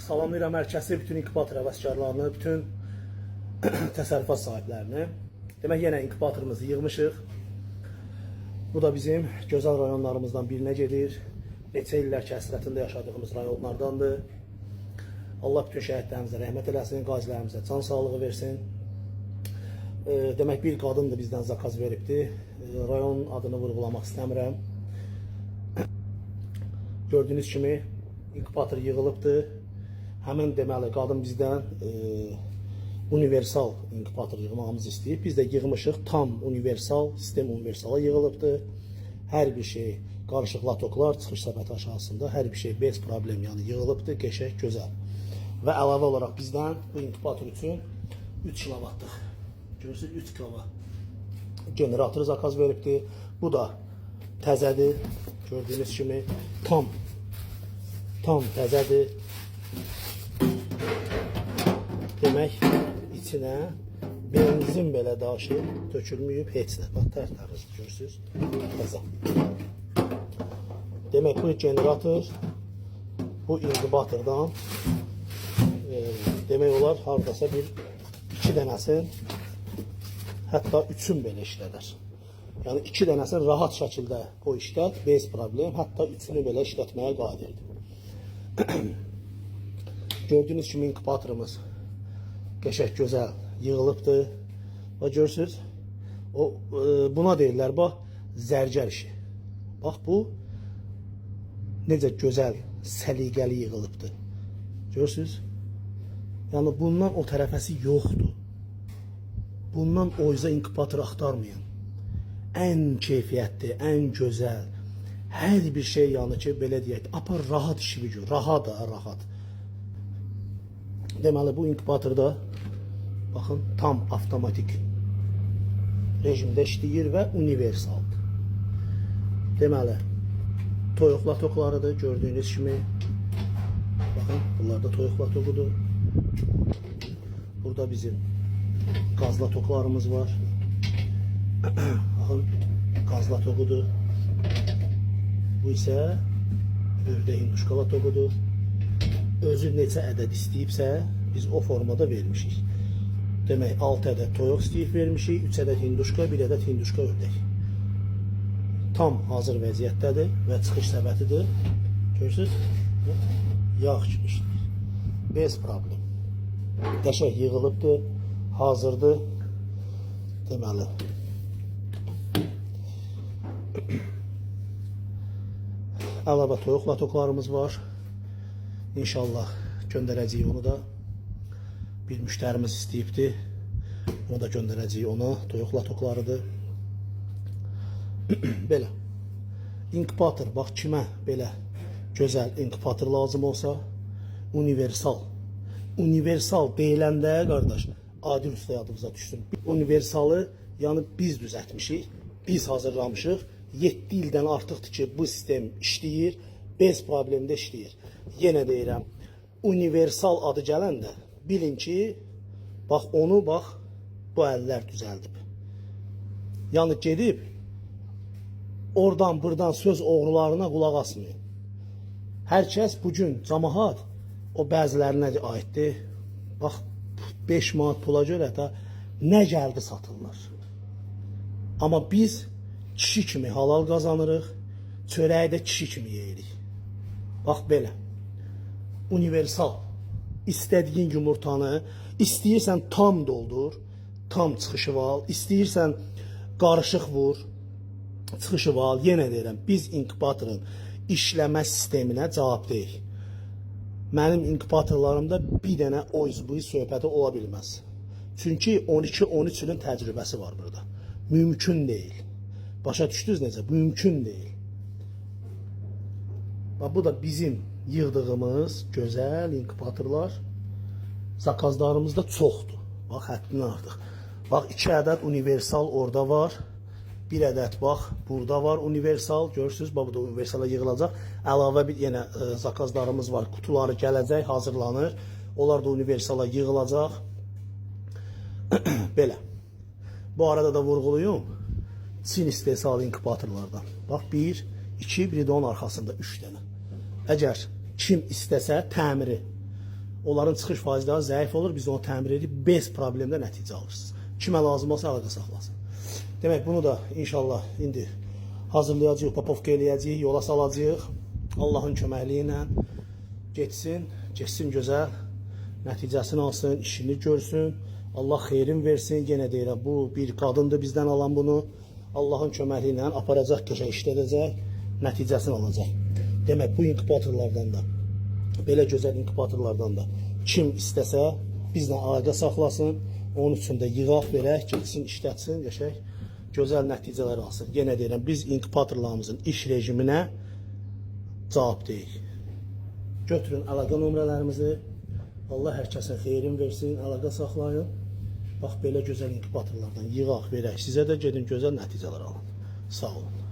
Salamlayıram hər kəsi, bütün inkubator həvəskarlarını, bütün təsərrüfat sahiblərini. Demək, yenə inkubatorumuzu yığmışıq. Bu da bizim gözəl rayonlarımızdan birinə gedir. Neçə illər ki, həsrətində yaşadığımız rayonlardandır. Allah bütün şəhidlərimizə rəhmət eləsin, qazilərimizə can sağlığı versin. Demək, bir qadındır bizdən zakaz veribdi. Rayon adını vurğulamaq istəmirəm. Gördüyünüz kimi inkubator yığılıbdır. Həmin deməli qadın bizdən universal inkubator yığmağımızı istəyib. Biz də yığmışıq. Tam universal, sistem universala yığılıbdır. Hər bir şey, qarışıq latoklar, çıxış səbəti aşağısında hər bir şey bez problem, yəni yığılıbdır, qəşəng, gözəl. Və əlavə olaraq bizdən bu inkubator üçün 3 kilovatlıq, görürsünüz, 3 kilovat generatoru zakaz veribdir. Bu da təzədir. Gördüyünüz kimi tam təzədir. Demək, içinə benzin belə daşı tökülməyib, heç nə. Bax, tərtəmiz, görürsünüz, təzə. Demək, bu generator bu inkubatordan demək olar, haradasa bir 2 dənəsin, hətta 3-ün belə işlədər. Yəni 2 dənəsin rahat şəkildə o işlət, bez problem, hətta 3-ünü belə işlətməyə qadirdir. Gördüyünüz kimi inkubatorumuz qəşəng, gözəl yığılıbdır. Və görürsünüz, buna deyirlər, bax, zərgər işi. Bax, bu necə gözəl, səliqəli yığılıbdır. Görürsünüz? Yəni, bundan o tərəfəsi yoxdur. Bundan o yüzden inkubator axtarmayın. Ən keyfiyyətli, ən gözəl, hər bir şey yəni ki, belə deyək, apar rahat işi gör, rahat. Deməli, bu inkubatorda, baxın, tam avtomatik rejimdə işləyir və universaldır. Deməli, toyuq latoklarıdır, gördüyünüz kimi. Baxın, bunlar da toyuq latokudur. Burada bizim qaz latoklarımız var. Baxın, qaz latokudur. Bu isə ördək hinduşka latokudur. Özü neçə ədəd istəyibsə, biz o formada vermişik. Demək, 6 ədəd toyuq istəyib vermişik, 3 ədəd hinduşka, 1 ədəd hinduşka ördək. Tam hazır vəziyyətdədir və çıxış səbətidir. Görürsünüz? Yağ kimi işləyir. Bez problem. Qəşəng yığılıbdır, hazırdır. Deməli, əlavə toyuq latoklarımız var. İnşallah göndərəcəyik onu da. Bir müştərimiz istəyibdir. Onu da göndərəcəyik ona. Toyuq latoklarıdır. Belə. İnkubator, bax, kimə belə gözəl inkubator lazım olsa, universal. Universal deyiləndə, qardaş, adi usta yadımıza düşsün. Universalı, yəni biz düzətmişik, biz hazırlamışıq. 7 ildən artıqdır ki, bu sistem işləyir, bez problemdə işləyir. Yenə deyirəm, universal adı gələndə bilin ki, bax, onu, bax, bu əllər düzəldib. Yəni gedib, oradan, buradan söz oğrularına qulaq asmayın. Hər kəs bugün cəmaət, o bəzilərinə aiddir. Bax, 5 manat pula görə də nə gəldi satırlar. Amma biz kişi kimi halal qazanırıq, çörəyi də kişi kimi yeyirik. Bax, belə. Universal. İstədiyin yumurtanı, istəyirsən tam doldur, tam çıxışı val, istəyirsən qarışıq vur, çıxışı val. Yenə deyirəm, biz inkubatorun işləmə sisteminə cavab deyik. Mənim inkubatorlarımda bir dənə o bu söhbəti ola bilməz. Çünki 12-13 ilin təcrübəsi var burada. Mümkün deyil. Başa düşdünüz necə? Mümkün deyil. Bu da bizim yığdığımız gözəl inkubatorlar. Zakazlarımız da çoxdur. Bax, həddindən artıq. Bax, 2 ədəd universal orada var. 1 ədəd, bax, burada var universal. Görürsünüz, bax, bu da universala yığılacaq. Əlavə bir yenə zakazlarımız var. Kutuları gələcək, hazırlanır. Onlar da universala yığılacaq. Belə. Bu arada da vurğuluyum. Çin istehsalı inkubatorlardan. Bax, 1, 2, biri də onun arxasında 3 dənə. Əgər Kim istəsə təmiri. Onların çıxış faizləri zəif olur. Biz onu təmir edib bez problemdə nəticə alırsınız. Kimə lazım olsa əlaqə saxlasın. Demək bunu da inşallah indi hazırlayacağıq, papovka eləyəcəyik, yola salacağıq. Allahın köməkliyi ilə getsin gözəl, nəticəsini alsın, işini görsün. Allah xeyrin versin. Yenə deyirəm, bu bir qadındır bizdən alan bunu. Allahın köməkliyi ilə aparacaq, qəşəng işlədəcək, nəticəsini alacaq. Demək bu inkubatorlardan da, belə gözəl inkubatorlardan da kim istəsə bizlə əlaqə saxlasın. Onun üçün də yığaq verək, getsin, işlətsin, qəşəng gözəl nəticələr alsın. Yenə deyirəm, biz inkubatorlarımızın iş rejiminə cavab deyik. Götürün əlaqə nömrələrimizi. Allah hər kəsin xeyrin versin, əlaqə saxlayın. Bax, belə gözəl inkubatorlardan yığaq verək. Sizə də gedin gözəl nəticələr alın. Sağ olun.